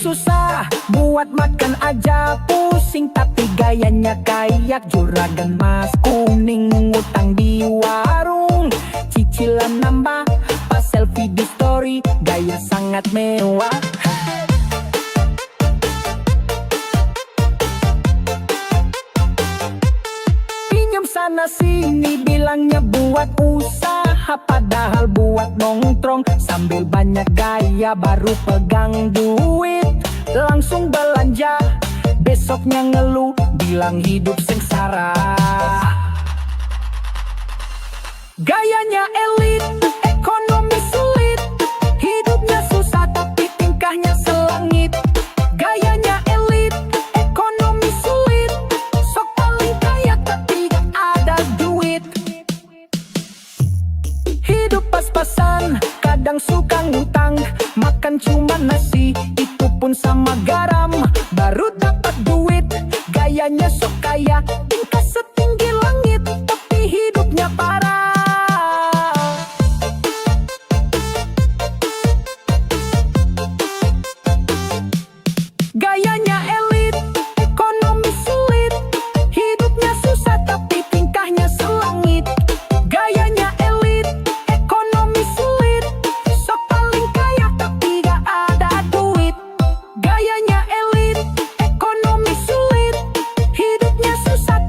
susah, buat makan aja pusing. Tapi gayanya kayak juragan Mas Kuning. Ngutang di warung, cicilan nambah, pas selfie di story, gaya sangat mewah. Pinjam sana sini bilangnya buat usaha, padahal buat nongkrong sambil banyak gaya. Baru pegang duit langsung belanja, besoknya ngeluh bilang hidup sengsara. Gayanya elit, ekonomi sulit, hidupnya susah tapi tingkahnya selangit. Gayanya elit, ekonomi sulit, sok paling kaya tapi ada duit. Hidup pas-pasan, kadang suka ngutang, makan cuma nasi, itu pun sama garam. Baru dapat duit, gayanya sok kaya, tingkah setinggi langit, tapi hidupnya parah. Gayanya elit, ekonomi sulit, hidupnya susah tapi tingkahnya selangit. Gayanya elit, ekonomi sulit, sok paling kaya tapi gak ada duit. Gayanya elit, ekonomi sulit, hidupnya susah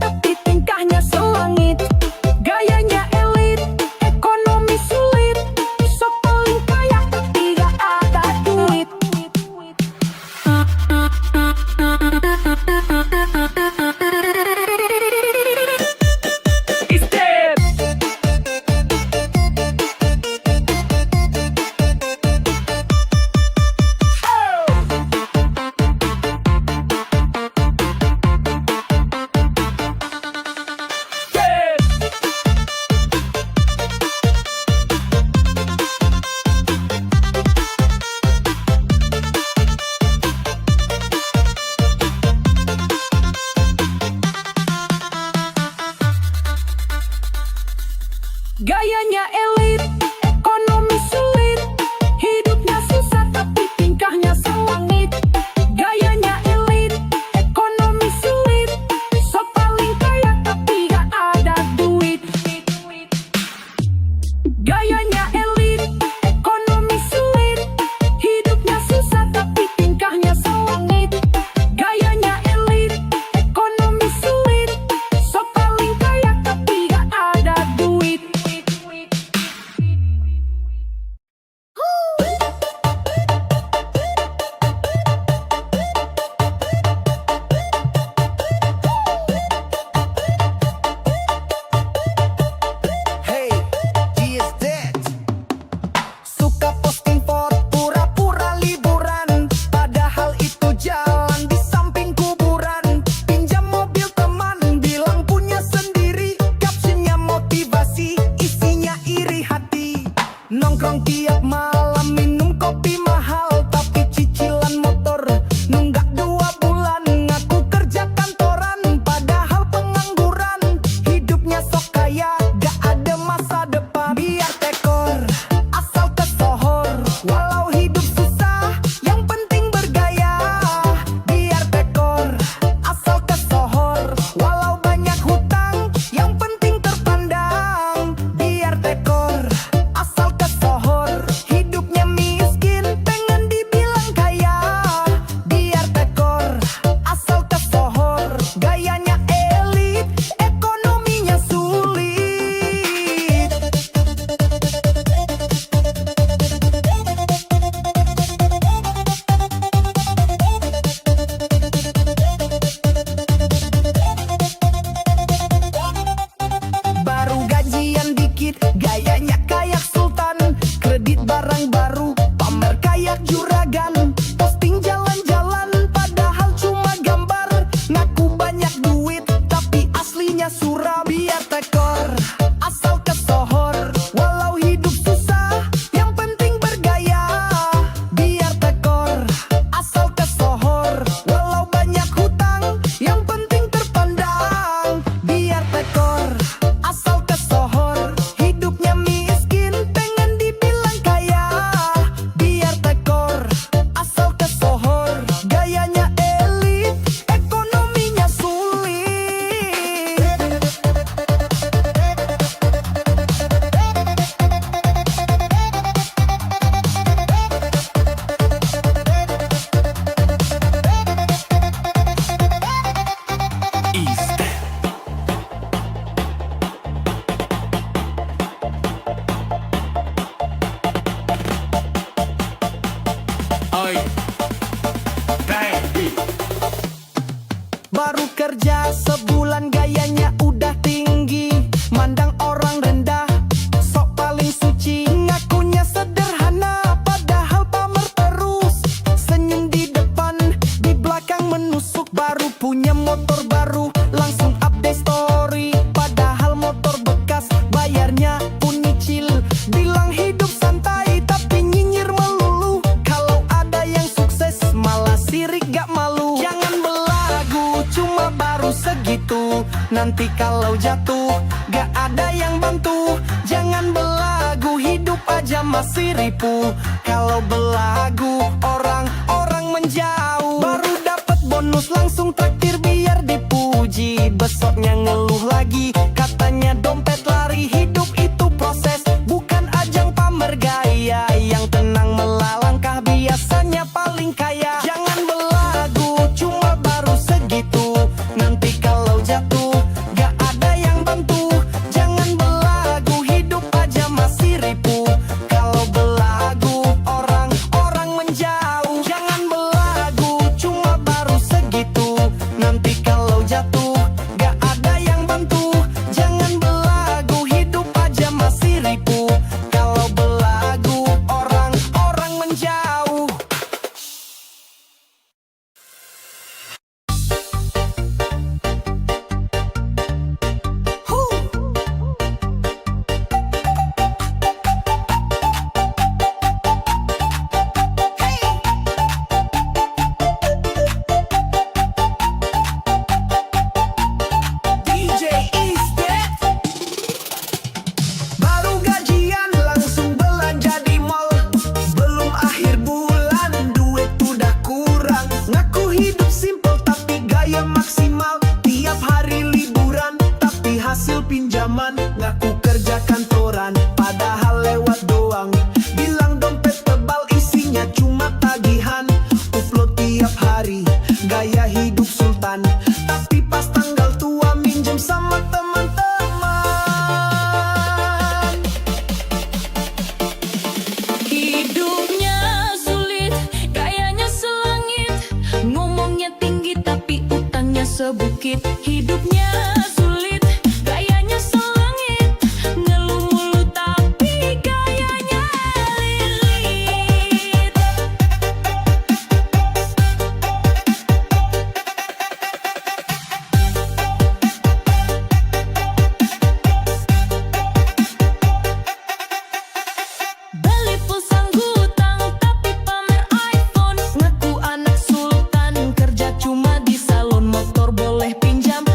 Baru kerja sebulan gayanya udah tinggi, mandang orang rendah, sok paling suci. Ngakunya sederhana padahal pamer terus, senyum di depan, di belakang menusuk. Baru punya motor baru, langsung update story, padahal motor bekas, bayarnya pun nyicil. Bilang hidup santai tapi nyinyir melulu, kalau ada yang sukses malah sirik gak malu. Jangan belagu cuma baru segitu, nanti kalau jatuh gak ada yang bantu. Jangan belagu, hidup aja masih ripuh, kalau belagu orang-orang menjauh. Baru dapat bonus langsung traktir biar dipuji, besoknya ngeluh lagi katanya dompet lari. Hidup itu proses, bukan ajang pamer gaya, yang tenang melalangkah biasanya paling kaya. Jangan belagu cuma baru segitu, nanti kalau jatuh gak ada yang bantu. Jangan belagu, hidup aja masih ripuh, kalau belagu orang-orang menjauh. Jangan belagu cuma baru segitu, nanti kalau jatuh gak ada yang bantu. Jangan belagu, hidup aja masih ripuh, kalau belagu orang-orang menjauh. DJ is dead. Baru gajian langsung belanja di mall, belum akhir bulan duit udah kurang. Ngaku hidup simple tapi gaya maksimal, tiap hari liburan tapi hasil pinjaman. Ngaku kerja kantoran padahal lewat doang, bilang dompet tebal isinya cuma tagihan. Upload tiap hari gaya hidup sultan, tapi pas tanggal tua minjem sama teman-teman. Hidupnya sulit, gayanya selangit, ngomongnya tinggi tapi utangnya sebukit. Hidupnya sulit, gayanya selangit, ngeluh mulu tapi gayanya lilit. Beli pulsa ngutang tapi pamer iPhone, ngaku anak sultan, kerja cuma di salon, motor boleh pinjam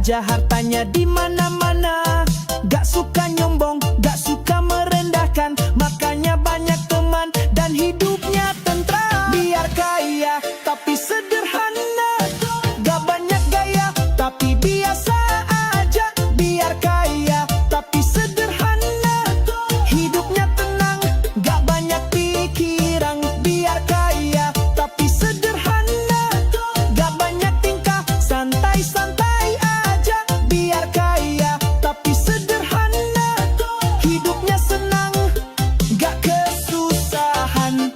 aja hartanya di mana-mana. Gak suka nyombong, gak suka merendahkan, makanya banyak teman dan hidupnya tentram. Biar kaya tapi sederhana, gak banyak gaya tapi biasa aja. Biar kaya tapi sederhana, hidupnya tenang, gak banyak pikiran. Biar kaya tapi sederhana, gak banyak tingkah, santai-santai aja. Biar kaya tapi sederhana, hidupnya senang, gak kesusahan.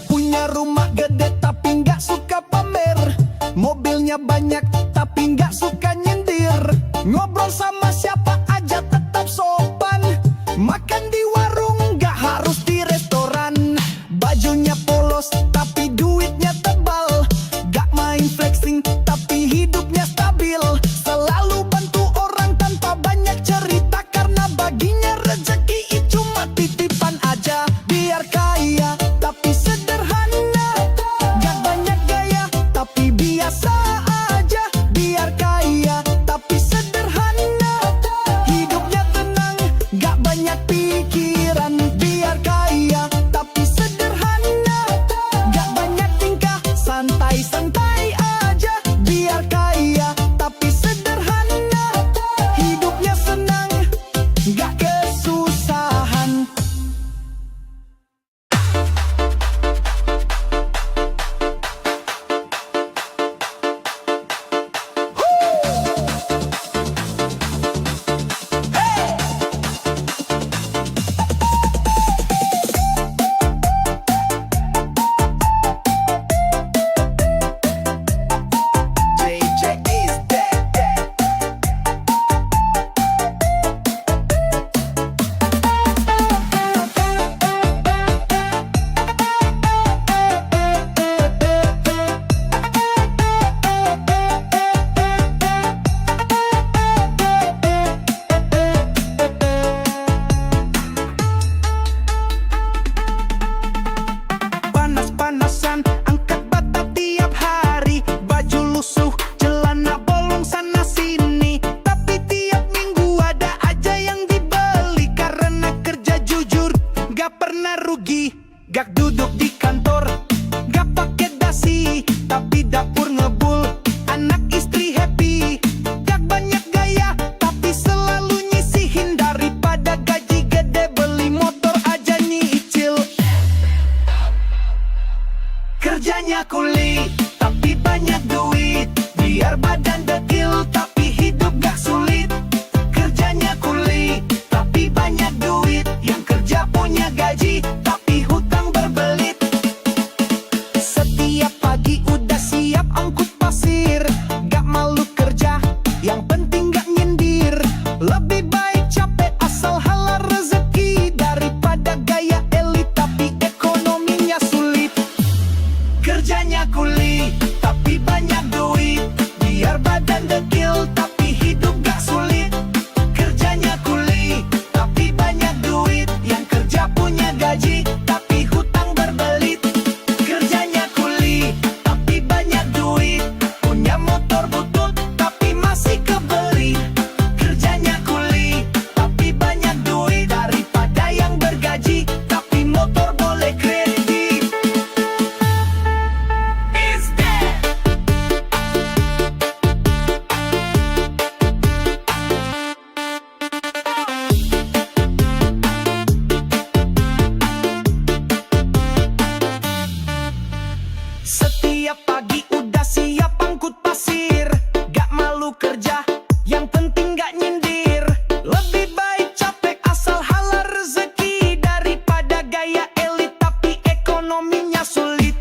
Punya rumah gede tapi nggak suka pamer, mobilnya banyak tapi nggak suka nyindir. Ngobrol sama siapa aja tetap sopan, makan di warung nggak harus di restoran. Bajunya polos tapi duitnya tebal, gak main flexing tapi hidupnya stabil. Selalu bantu orang tanpa banyak cerita, karena baginya rezeki cuma titipan aja. Biar kaya tapi sederhana, gak banyak gaya tapi biasa aja. Biar kaya tapi sederhana, hidupnya tenang, gak banyak pikiran. Biar kaya tapi sederhana, gak banyak tingkah, santai-santai aja. Biar kaya tapi sederhana, hidupnya senang, gak kesusahan. JJ is dead. Panas-panasan, angkat bata tiap hari, baju lusuh, celana bolong sana sini. Tapi tiap minggu ada aja yang dibeli, karena kerja jujur, gak pernah rugi. Gak duduk di kantor, gak pakai dasi, tapi dapur ngebul, anak istri happy. Gak banyak gaya, tapi selalu nyisihin. Daripada gaji gede beli motor aja nyicil. Kerjanya kuli, tapi banyak duit. Biar badan dekil, tapi hidup gak sulit. Kerjanya kuli, tapi banyak duit. Yang kerja punya gaji, tapi hutang berbelit. Setiap pagi udah siap angkut pasir, gak malu kerja, yang penting gak nyindir. Lebih baik capek asal halal rezeki, daripada gaya elit tapi ekonominya sulit. Kerjanya kuli, tapi banyak duit. Biar badan dekil, tapi hidup gak sulit. Kerjanya kuli, tapi banyak duit. Yang kerja punya gaji, tapi hutang berbelit. Kerjanya kuli, tapi banyak duit. Punya motor butut, tapi masih kebeli. Kerjanya kuli, tapi banyak duit. Daripada yang bergaji, tapi motor boleh kredit. Is dead. Setiap pagi udah siap angkut pasir, gak malu kerja, yang penting gak nyindir. Lebih baik capek asal halal rezeki, daripada gaya elit tapi ekonominya sulit.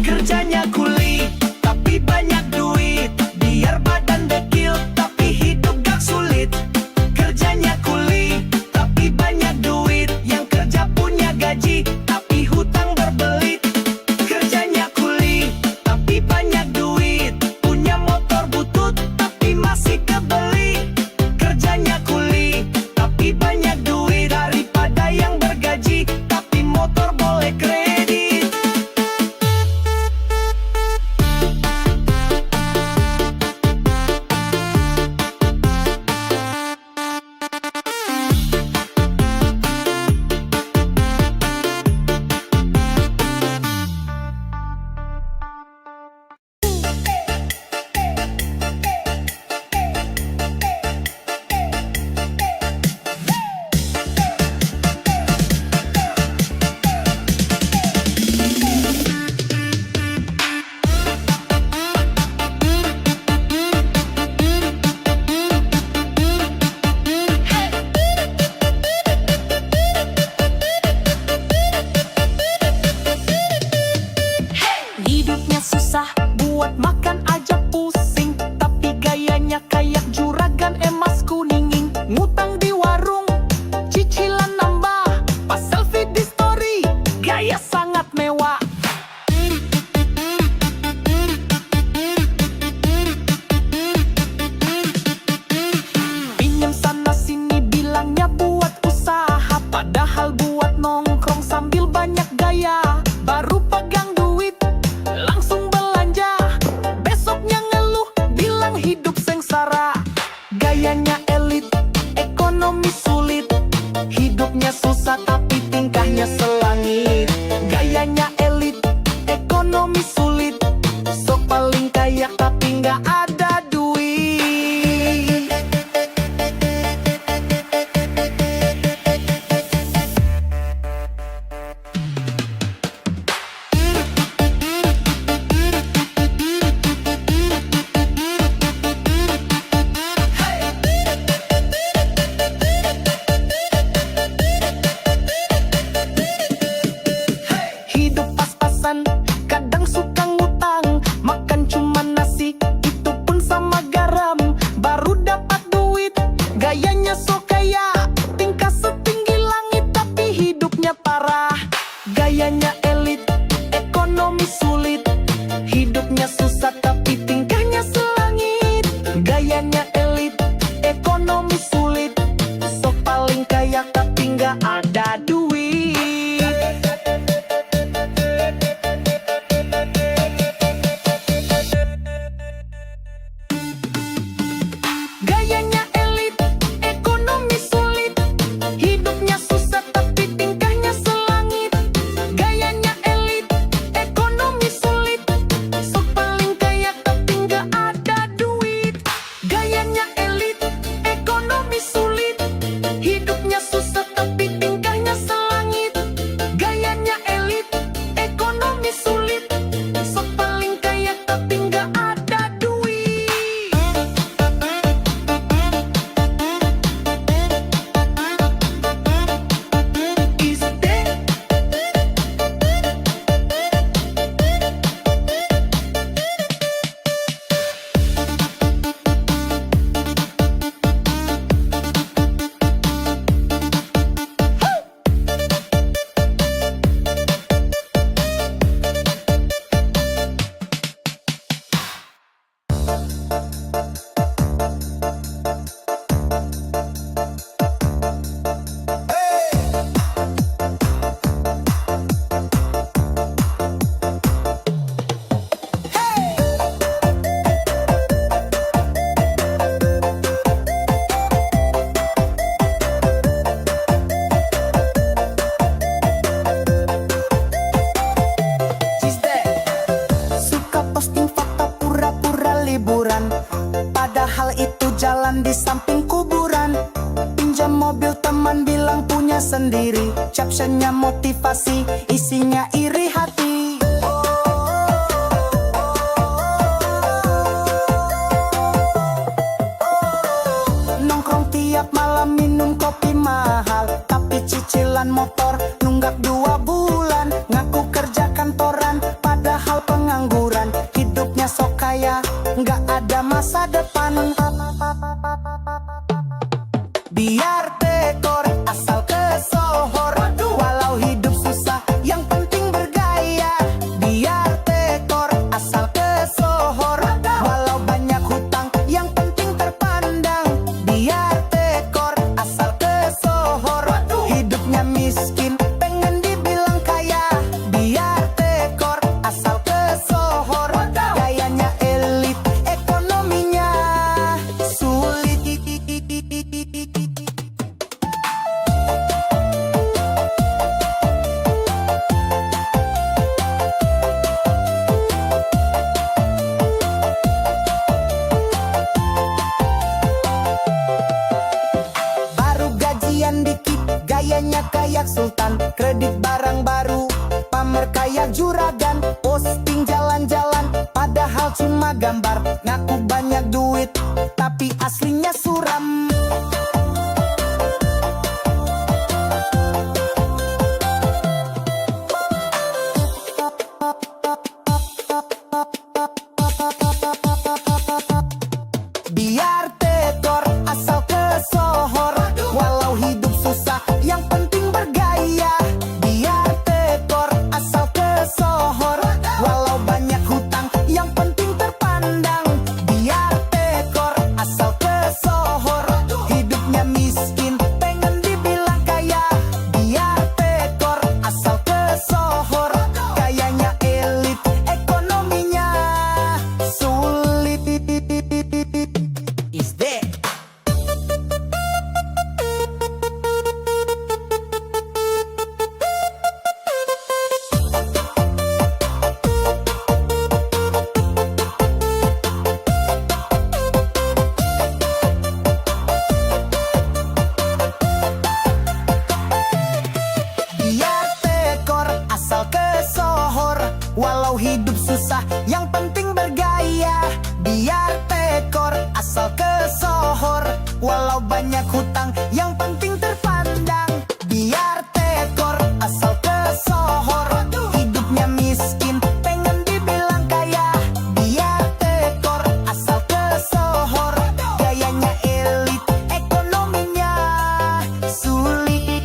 Kerjanya kuli, tapi banyak duit. Biar badan dekil, tapi hidup buat makan aja pusing. Tapi gayanya kayak juragan emas kuninging. Ngutang di warung, cicilan nambah. Pas selfie di story, gaya sangat mewah. Pinjam sana sini bilangnya buat usaha, padahal buat nongkrong sambil banyak gaya. Baru pegang duit, langsung belanja. Besoknya ngeluh, bilang hidup sengsara. Gayanya elit, ekonomi sulit. Hidupnya susah tapi tingkahnya selangit. Gayanya elit, ekonomi sulit. Sok paling kaya tapi nggak ada duit. Hidup pas-pasan, kadang suka ngutang. Makan cuma nasi, itu pun sama garam. Baru dapat duit, gayanya sok kaya. Tingkah setinggi langit tapi hidupnya parah. Gayanya elit, ekonomi sulit. Hidupnya susah tapi tingkahnya selangit. Gayanya elit, ekonomi sulit. Sok paling kaya tapi nggak ada duit. Gayanya elit, ekonomi sulit. Hidupnya susah tapi tingkahnya selangit. Gayanya elit, ekonomi sulit. Sok paling kaya tapi nggak ada duit. Gayanya elit, ekonomi sulit. Hidupnya susah tapi tingkahnya selangit. Gayanya elit, ekonomi sulit. Sok paling kaya tapi nggak ada duit. Is that suka posting foto pura-pura liburan, padahal itu jalan di samping kuburan. Pinjam mobil teman bilang punya sendiri, captionnya motivasi, isinya iri hati. Nongkrong tiap malam minum kopi mahal, tapi cicilan motor nunggak 2 bulan. Ngaku kerja kantoran, padahal pengangguran. Hidupnya sok kaya, nggak ada masa depan. Biar tekor asal kesohor, walau hidup susah yang penting bergaya. Biar tekor asal kesohor, walau banyak hutang yang penting terpandang. Biar tekor asal kesohor, hidupnya miskin pengen dibilang kaya. Biar tekor asal kesohor, gayanya elit, ekonominya sulit. Gayanya kayak sultan, kredit barang baru, pamer kayak juragan. Posting jalan-jalan, padahal cuma gambar. Ngaku banyak duit, tapi aslinya suram. Walau hidup susah, yang penting bergaya. Biar tekor, asal kesohor. Walau banyak hutang, yang penting terpandang. Biar tekor, asal kesohor. Hidupnya miskin, pengen dibilang kaya. Biar tekor, asal kesohor. Gayanya elit, ekonominya sulit.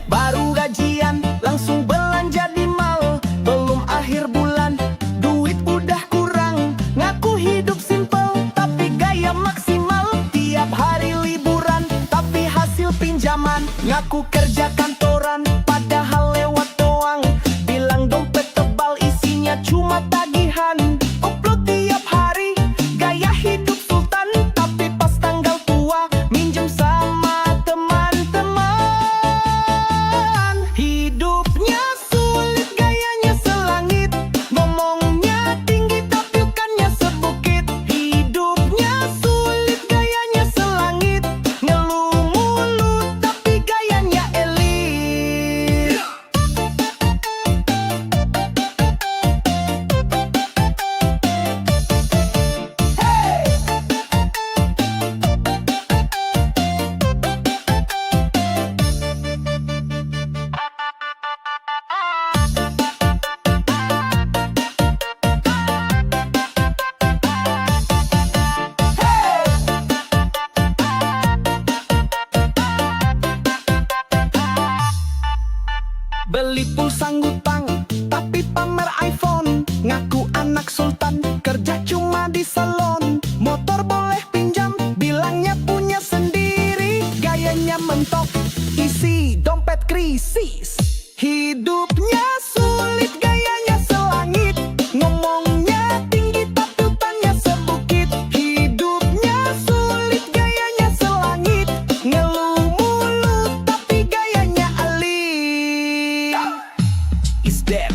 Baru gajian, langsung belanja di mall. Belum akhir bulan, duit udah kurang. Ngaku hidup simple, tapi gaya maksimal. Tiap hari liburan, tapi hasil pinjaman. Ngaku kerja kantoran, padahal lewat doang. Bilang dompet tebal, isinya cuma tagihan. Upload tiap hari, gaya hidup sultan. Tapi pas tanggal tua, minjem sama teman-teman. Hidupnya sulit, gayanya selangit. Ngomongnya tinggi tapi bukannya sebukit. Hidupnya sulit, gayanya selangit. Ngeluh mulu tapi gayanya elit. Beli pulsa ngutang, tapi pamer iPhone. Ngaku anak sultan, kerja cuma di salon. Motor boleh pinjam, bilangnya punya sendiri. Gayanya mentok, isi dompet krisis. Hidupnya sulit, gayanya selangit. Ngomongnya tinggi tapi utangnya sebukit. Hidupnya sulit, gayanya selangit. Ngeluh mulu tapi gayanya elit. Is that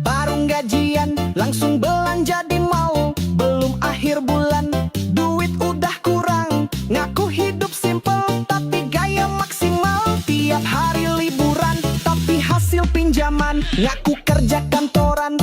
baru gajian, langsung belanja di mall. Belum akhir bulan, duit udah kurang. Ngaku hidup simple, tapi gaya maksimal. Tiap hari liburan, tapi hasil pinjaman. Ngaku kerja kantoran,